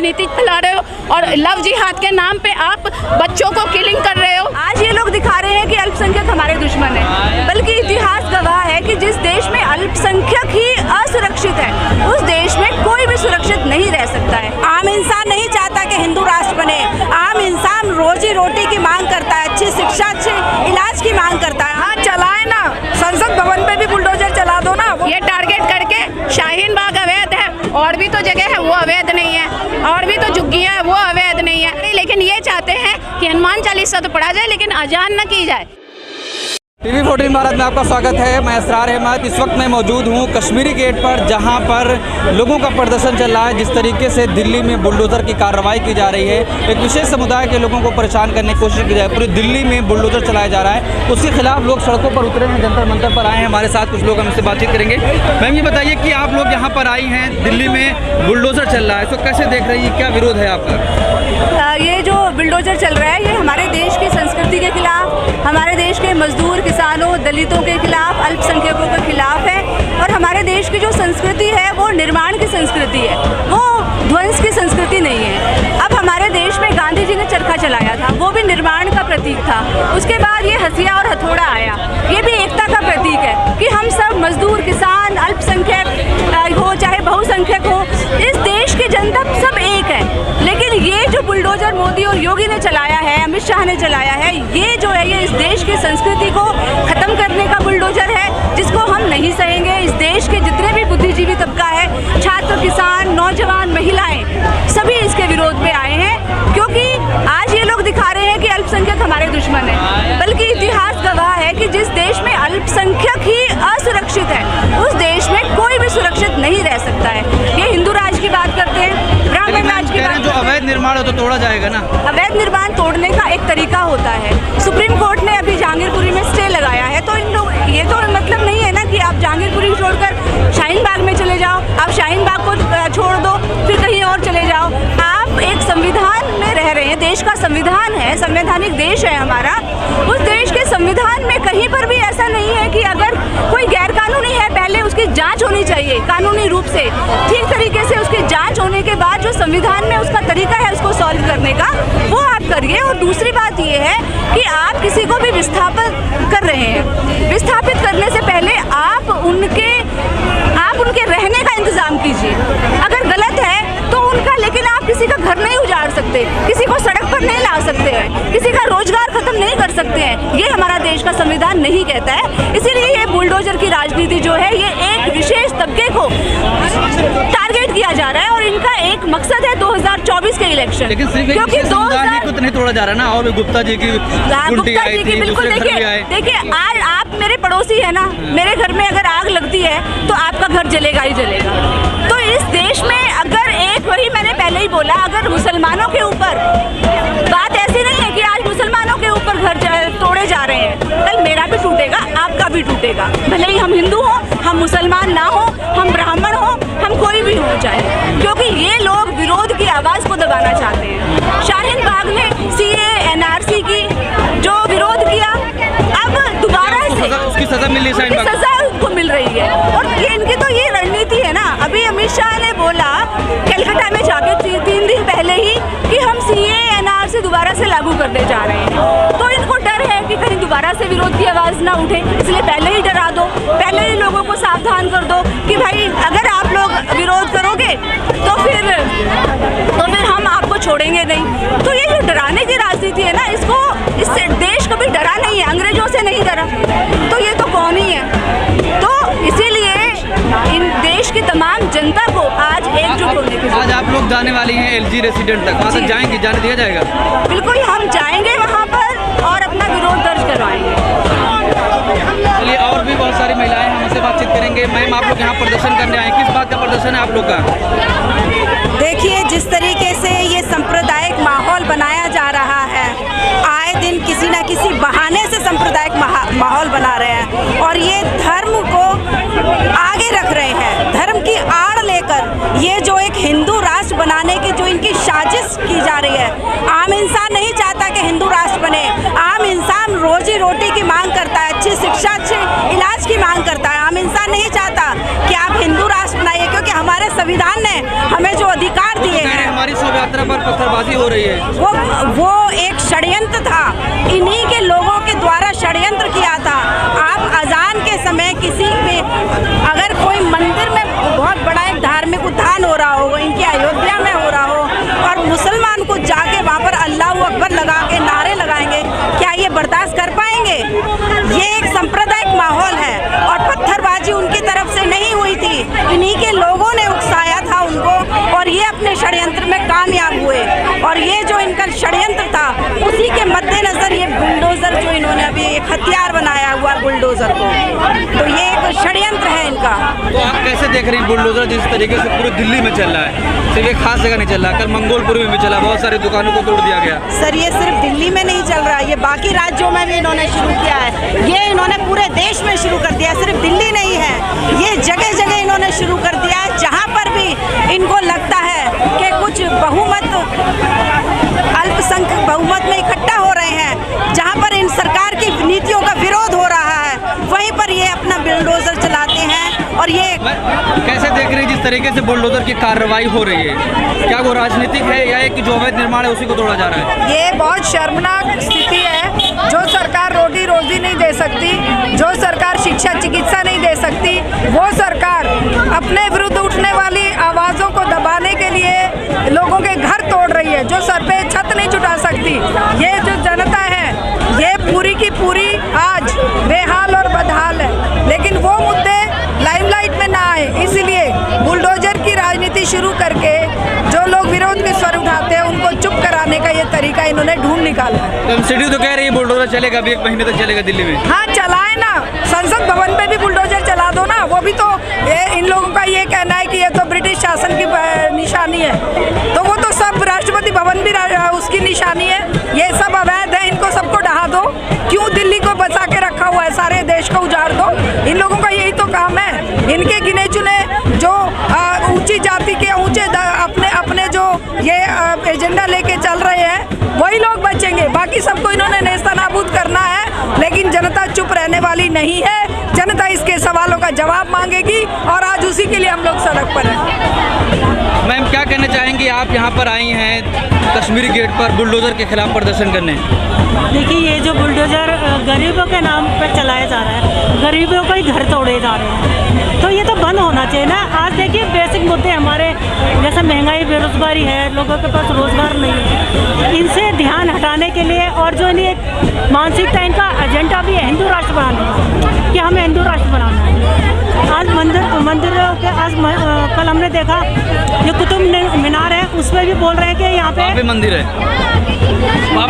राजनीति फैला रहे हो और लव जिहाद के नाम पे आप बच्चों को किलिंग कर रहे हो। आज ये लोग दिखा रहे हैं कि अल्पसंख्यक हमारे दुश्मन है, बल्कि इतिहास गवाह है कि जिस देश में अल्पसंख्यक ही असुरक्षित है उस देश में कोई भी सुरक्षित नहीं रह सकता है। आम इंसान नहीं चाहता कि हिंदू राष्ट्र बने। आम इंसान रोजी रोटी की मांग करता है, अच्छी शिक्षा, अच्छे इलाज की मांग करता है। हाँ चलाए ना, संसद भवन पे भी बुलडोजर चला दो ना। ये टारगेट करके शाहीन बाग अवैध है, और भी तो जगह है वो अवैध नहीं है, और भी तो झुग्गियाँ है वो अवैध नहीं है, लेकिन ये चाहते हैं कि हनुमान चालीसा तो पढ़ा जाए लेकिन अजान न की जाए। टीवी 14 भारत में आपका स्वागत है। मैं असरार अहमद इस वक्त मैं मौजूद हूँ कश्मीरी गेट पर, जहाँ पर लोगों का प्रदर्शन चल रहा है। जिस तरीके से दिल्ली में बुलडोज़र की कार्रवाई की जा रही है, एक विशेष समुदाय के लोगों को परेशान करने की कोशिश की जा रही है, पूरी दिल्ली में बुलडोज़र चलाया जा रहा है, उसके खिलाफ लोग सड़कों पर उतरे हैं, जंतर मंतर पर आए हैं। हमारे साथ कुछ लोग, हम इससे बातचीत करेंगे। मैम ये बताइए कि आप लोग यहाँ पर आई हैं, दिल्ली में बुलडोज़र चल रहा है, तो कैसे देख रही है, क्या विरोध है आपका? ये जो बुलडोजर चल रहा है ये हमारे देश की संस्कृति के खिलाफ, हमारे देश के मजदूर, किसानों, दलितों के खिलाफ, अल्पसंख्यकों के खिलाफ है। और हमारे देश की जो संस्कृति है वो निर्माण की संस्कृति है, वो ध्वंस की संस्कृति नहीं है। अब हमारे देश में गांधी जी ने चरखा चलाया था, वो भी निर्माण का प्रतीक था। उसके बाद ये हसिया और हथौड़ा आया, ये भी एकता का प्रतीक है कि हम सब मजदूर, किसान, अल्पसंख्यक हो चाहे बहुसंख्यक हो, इस देश की जनता सब एक है। लेकिन ये जो बुलडोजर मोदी और योगी ने चलाया है, अमित शाह ने चलाया है, ये जो है ये इस देश की संस्कृति को खत्म करने का बुलडोजर है, जिसको हम नहीं सहेंगे। इस देश के जितने भी बुद्धिजीवी तबका है, छात्र, किसान, नौजवान, महिलाएं, सभी इसके विरोध में आए हैं, क्योंकि आज ये लोग दिखा रहे हैं कि अल्पसंख्यक हमारे दुश्मन है, बल्कि इतिहास गवाह है कि जिस देश में अल्पसंख्यक ही असुरक्षित है उस देश में कोई भी सुरक्षित नहीं रह सकता है। ये हिंदू राज की बात करते हैं, ब्राह्मण राज की बात। जो अवैध निर्माण हो तो तोड़ा जाएगा ना? अवैध निर्माण तोड़ने का एक तरीका होता है। सुप्रीम कोर्ट ने अभी जहांगीरपुरी में स्टे लगाया है, तो इन लोग, ये तो मतलब नहीं है ना कि आप जहांगीरपुरी छोड़कर शाहीन बाग में चले जाओ, आप शाहीन बाग को छोड़ दो फिर कहीं और चले जाओ। आप एक संविधान में रह रहे हैं, देश का संविधान है, संवैधानिक देश है हमारा। उस देश के संविधान में कहीं पर भी ऐसा नहीं है कि अगर कोई गैर कानूनी है पहले उसकी जांच होनी चाहिए कानूनी रूप से, ठीक तरीके से उसकी जांच होने के बाद जो संविधान में उसका तरीका है उसको सॉल्व करने का, वो आप करिए। और दूसरी बात ये है कि आप किसी को भी विस्थापित कर रहे हैं, विस्थापित करने से पहले आप उनके रहने का इंतजाम कीजिए। अगर गलत है तो उनका, लेकिन आप किसी का घर नहीं उजाड़ सकते, किसी को सड़क पर नहीं ला सकते हैं, किसी का रोजगार खत्म नहीं कर सकते हैं, ये हमारा देश का संविधान नहीं कहता है। इसीलिए ये बुलडोजर की राजनीति जो है ये एक विशेष तबके को टारगेट किया जा रहा है, और इनका एक मकसद है 2024 के इलेक्शन। लेकिन क्योंकि 2000 को तो नहीं तोड़ा जा रहा ना, और गुप्ता जी की बिल्कुल। देखिए आज आप मेरे पड़ोसी है ना, मेरे घर में अगर आग लगती है तो आपका घर जलेगा ही जलेगा। तो इस देश में अगर एक, वही मैंने पहले ही बोला, अगर मुसलमानों के ऊपर, बात ऐसी नहीं है कि आज मुसलमानों के ऊपर घर तोड़े जा रहे हैं, कल मेरा भी टूटेगा, आपका भी टूटेगा, भले ही हम हिंदू हो, हम मुसलमान ना हो, हम ब्राह्मण हो, हम कोई भी हो चाहे, क्योंकि ये लोग विरोध की आवाज़ को दबाना चाहते हैं। शाहीन बाग ने CAA NRC की जो विरोध किया, अब दोबारा से उसकी सजा मिल रही है, सजा उनको मिल रही है। और ये इनकी तो ये रणनीति है ना। अभी अमित शाह ने बोला कलकत्ता में जाके 3 दिन पहले ही कि हम CAA NRC दोबारा से लागू करने जा रहे हैं, तो इनको डर है कि कहीं दोबारा से विरोध की आवाज़ ना उठे, इसलिए पहले ही डरा दो, पहले ही लोगों को सावधान कर दो कि भाई अगर आप लोग विरोध करोगे तो फिर हम आपको छोड़ेंगे नहीं। तो ये जो डराने की राजनीति है ना, इससे देश कभी डरा नहीं है, अंग्रेजों से नहीं डरा, तो ये तो कौन ही है। तो इसीलिए इन देश की तमाम जनता को आज एकजुट होने की, आज आप लोग जाने वाली हैं LG रेसिडेंट तक, वहाँ तक जाएंगे, जाने दिया जाएगा? बिल्कुल, हम जाएंगे वहाँ पर और अपना विरोध दर्ज करवाएंगे। चलिए, और भी बहुत सारी महिलाएं हैं, हमसे बातचीत करेंगे। मैम आप लोग यहाँ प्रदर्शन करने आए, किस बात का प्रदर्शन है आप लोग का? देखिए, जिस तरीके से ये सांप्रदायिक माहौल बनाया जा रहा है, आए दिन किसी न किसी बहाने से सांप्रदायिक माहौल बना रहे हैं, और ये धर्म को आगे रख रहे हैं, धर्म की आड़ लेकर ये जो एक हिंदू राष्ट्र बनाने की जो इनकी साजिश की जा रही है। आम इंसान नहीं चाहता कि हिंदू राष्ट्र बने। आम इंसान रोजी रोटी की मांग करता है, अच्छी शिक्षा, अच्छे इलाज की मांग करता है। आम इंसान नहीं चाहता कि आप हिंदू राष्ट्र बनाइए, क्योंकि हमारे संविधान ने हमें जो अधिकार दिए हैं, हमारी पत्थरबाजी हो रही है। वो एक षड्यंत्र था, इन्हीं के लोगों के द्वारा षड्यंत्र किया था। आप अजान के समय किसी में अगर कोई मंदिर में बहुत बड़ा एक धार्मिक उत्थान हो रहा हो, इनकी अयोध्या में हो रहा हो, और मुसलमान को जाके वहाँ पर अल्लाह अकबर लगा के नारे लगाएंगे, क्या ये बर्दाश्त कर पाएंगे? ये एक सांप्रदायिक माहौल है और पत्थरबाजी उनकी तरफ से नहीं हुई थी, इन्हीं के लोगों ने उकसाया था उनको, और ये अपने षड्यंत्र में कामयाब हुए। और ये जो इनका षड्यंत्र था उसी के मद्देनजर ये बुलडोजर जो इन्होंने अभी एक हथियार बनाया हुआ बुलडोजर को, तो ये एक षड्यंत्र है इनका। तो आप कैसे देख रही हैं बुलडोजर जिस तरीके से पूरी दिल्ली में चल रहा है? सिर्फ एक खास जगह नहीं चल रहा, कल मंगोलपुरी में भी चला, बहुत सारी दुकानों को तोड़ दिया गया। सर ये सिर्फ दिल्ली में नहीं चल रहा, ये बाकी राज्यों में भी इन्होंने शुरू किया है, ये इन्होंने पूरे देश में शुरू कर दिया, सिर्फ दिल्ली नहीं है, ये जगह जगह इन्होंने शुरू कर दिया है। जहाँ पर भी इनको लगता है कि कुछ बहुमत अल्पसंख्यक बहुमत में इकट्ठा हो रहे हैं, जहाँ पर इन सरकार की नीतियों का विरोध हो रहा है, वहीं पर ये अपना बुलडोजर चलाते हैं। और ये कैसे देख रही है जिस तरीके से बुलडोजर की कार्रवाई हो रही है, क्या वो राजनीतिक है या एक जो अवैध निर्माण है उसी को तोड़ा जा रहा है? ये बहुत शर्मनाक स्थिति है। जो सरकार रोटी रोजी नहीं दे सकती, जो सरकार शिक्षा चिकित्सा नहीं दे सकती, वो सरकार अपने विरुद्ध उठने वाली आवाज़ों को दबाने के लिए लोगों के घर तोड़ रही है, जो सर पे छत नहीं जुटा सकती। ये जो जनता है ये पूरी की पूरी आज बेहाल और बदहाल है, लेकिन वो मुद्दे लाइमलाइट में ना आए, इसलिए बुलडोजर की राजनीति शुरू करके जो लोग विरोध के स्वर उठाते हैं उनको चुप कराने का ये तरीका इन्होंने ढूंढ निकाला है। तो एमसीडी तो कह रही है बुलडोजर चलेगा अभी 1 महीने तक चलेगा दिल्ली में। हाँ चलाए ना, संसद भवन पे भी बुलडोजर चला दो ना, वो भी तो इन लोगों का ये कहना है कि ये तो ब्रिटिश शासन की निशानी है, तो वो तो सब राष्ट्रपति भवन भी उसकी निशानी है। ये सब अवैध है, इनको सबको ढहा दो। क्यों दिल्ली को बचा के रखा हुआ है, सारे देश को उजाड़ दो। इन लोगों का यही तो काम है, इनके गिने चुने जो ऊंची जाति के ऊंचे अपने जो ये एजेंडा लेके चल रहे हैं वही लोग बचेंगे, बाकी सबको इन्होंने नेस्तनाबूद करना है। लेकिन जनता चुप रहने वाली नहीं है, जनता इसके सवालों का जवाब मांगेगी और आज उसी के लिए हम लोग सड़क पर हैं। मैम क्या कहना चाहेंगी, आप यहाँ पर आई हैं कश्मीरी गेट पर बुलडोजर के खिलाफ प्रदर्शन करने? देखिए ये जो बुलडोजर गरीबों के नाम पर चलाया जा रहा है, गरीबों का ही घर तोड़े जा रहे हैं, तो ये तो बंद होना चाहिए ना। आज देखिए बेसिक मुद्दे हमारे जैसे महंगाई, बेरोजगारी है, लोगों के पास रोजगार नहीं है, इनसे ध्यान हटाने के लिए और जो इन्हें एक मानसिकता, इनका एजेंडा भी है हिंदू राष्ट्र बनाने कि हमें हिंदू राष्ट्र बनाना है। आज मंदिरों के आज कल हमने देखा जो कुतुब मीनार है उस पर भी बोल रहे हैं कि यहाँ पे मंदिर है, वहाँ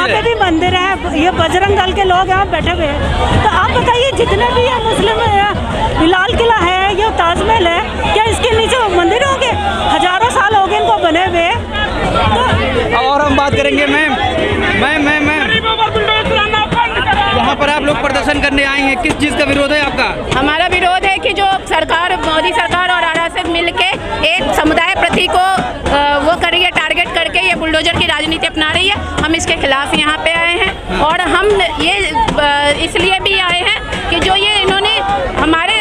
पे भी मंदिर है, ये बजरंग दल के लोग यहाँ बैठे हुए हैं। तो आप बताइए जितने भी ये मुस्लिम लाल किला है, ये ताजमहल है, क्या इसके नीचे मंदिर होंगे? हजारों साल हो गए इनको बने हुए। तो और हम बात करेंगे मैम यहाँ पर आप लोग प्रदर्शन करने आए हैं, किस चीज़ का विरोध है आपका? हमारा विरोध है कि जो सरकार, मोदी सरकार और आरएसएस मिलके एक समुदाय प्रति को वो कर रही है, टारगेट करके ये बुलडोजर की राजनीति अपना रही है। हम इसके खिलाफ यहाँ पे आए हैं और हम ये इसलिए भी आए हैं कि जो ये इन्होंने हमारे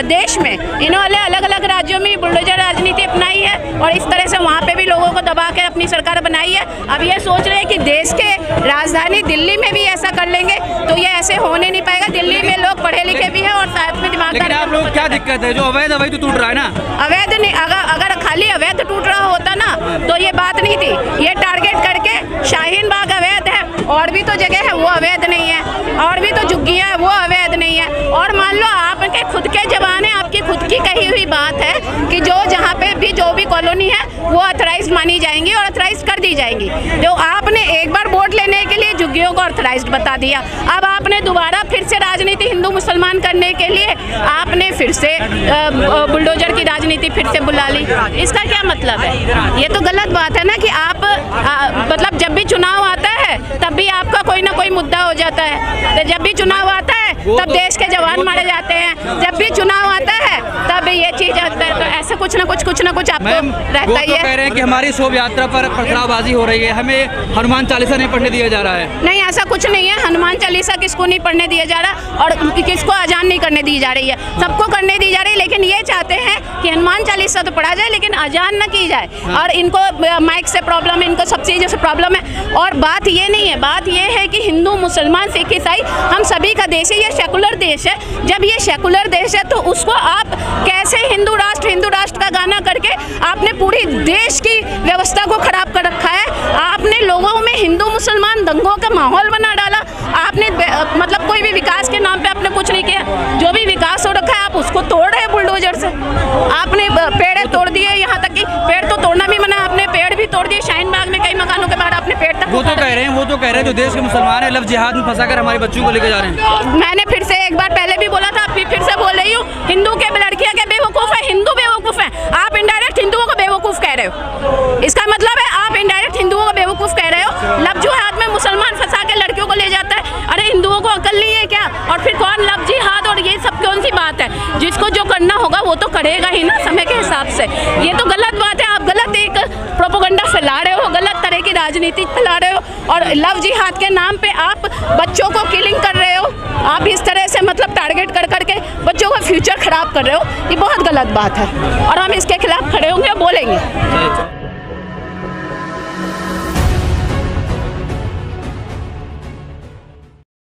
देश में इन्होंने अलग अलग राज्यों में बुलडोजर राजनीति अपनाई है और इस तरह से वहाँ पे भी लोगों को दबा के अपनी सरकार बनाई है। अब ये सोच रहे हैं कि देश के राजधानी दिल्ली में भी ऐसा कर लेंगे, तो ये ऐसे होने नहीं पाएगा। दिल्ली में लोग पढ़े लिखे भी हैं और साथ में दिमागदार। आप लोग क्या दिक्कत है, जो अवैध तो टूट रहा है ना? अवैध नहीं, अगर खाली अवैध टूट रहा होता ना तो ये बात नहीं थी। ये टारगेट करके शाहीन बाग अवैध है, और भी तो जगह है वो अवैध नहीं है, और भी तो झुग्गियाँ है वो अवैध नहीं है। और मान लो आपके खुद के जवान है, आपकी खुद की कही हुई बात है कि जो जहाँ पे भी जो भी कॉलोनी है वो ऑथराइज मानी जाएंगी और ऑथराइज कर दी जाएंगी। तो आपने एक बार वोट लेने के लिए झुग्गियों को ऑथराइज बता दिया, अब आपने दोबारा फिर से राजनीति हिंदू मुसलमान करने के लिए आपने फिर से बुलडोजर की राजनीति फिर से बुला ली। इसका क्या मतलब है? ये तो गलत बात है ना कि आप मतलब जब भी चुनाव आता है तब भी आपका कोई ना कोई मुद्दा हो जाता है। तो जब भी चुनाव आता है तब देश के जवान मारे जाते हैं, जब भी चुनाव आता है तब ये चीज आता है। तो ऐसे कुछ ना कुछ आपको रहता ही तो कह है। रहे हैं कि हमारी शोभा यात्रा पर पथरावबाजी हो रही है, हमें हनुमान चालीसा नहीं पढ़ने दिया जा रहा है। नहीं, ऐसा कुछ नहीं है। हनुमान चालीसा किसको नहीं पढ़ने दिया जा रहा और किसको अजान नहीं करने दी जा रही है, सबको करने दी जा रही है। लेकिन ये चाहते हैं कि हनुमान चालीसा तो पढ़ा जाए लेकिन अजान न की जाए। और इनको माइक से प्रॉब्लम है, इनको सब चीज़ों से प्रॉब्लम है। और बात ये नहीं है, बात ये है कि हिंदू मुसलमान सिख ईसाई हम सभी का देश है, ये सेकुलर देश है। जब ये सेकुलर देश है तो उसको आप कैसे हिंदू राष्ट्र का गाना करके आपने पूरी देश की व्यवस्था को खराब कर रखा है। आपने लोगों में हिंदू मुसलमान दंगों का माहौल बना डाला। आपने मतलब कोई भी विकास के नाम पे आपने कुछ नहीं किया। जो भी विकास हो रखा है आप उसको तोड़ रहे हैं बुलडोजर से। आपने पेड़ तोड़ दिए, यहाँ तक कि पेड़ तो तोड़ना भी मना, आपने पेड़ भी तोड़ दिए। शाहीन बाग में कई मकानों के बाहर आपने पेड़ तक वो तो कह रहे हैं जो देश के मुसलमान है लव जिहाद में फंसाकर हमारे बच्चों को लेके जा रहे हैं। मैंने फिर से एक बार पहले भी बोला था, फिर से बोल रही हूँ, हिंदू के लड़कियां के बेवकूफ़ है, हिंदू बेवकूफ़ है। आप इनडायरेक्ट हिंदुओं को बेवकूफ़ कह रहे हो। इसका मतलब है आप इनडायरेक्ट हिंदुओं को बेवकूफ़ कह रहे हो। लव जिहाद में मुसलमान फंसा के लड़कियों को ले जाता है। अरे हिंदुओं को अकल नहीं है क्या? और फिर कौन लव जिहाद और ये सब कौन सी बात है? जिसको जो करना होगा वो तो करेगा ही ना समय के हिसाब से। ये तो गलत बात है। आप गलत एक प्रोपेगेंडा फैला रहे हो, गलत तरह की राजनीति फैला रहे हो और लव जिहाद के नाम पे आप बच्चों को किलिंग कर रहे हो। आप इस तरह से मतलब टारगेट कर करके बच्चों का फ्यूचर खराब कर रहे हो। ये बहुत गलत बात है और हम इसके खिलाफ खड़े होंगे, बोलेंगे।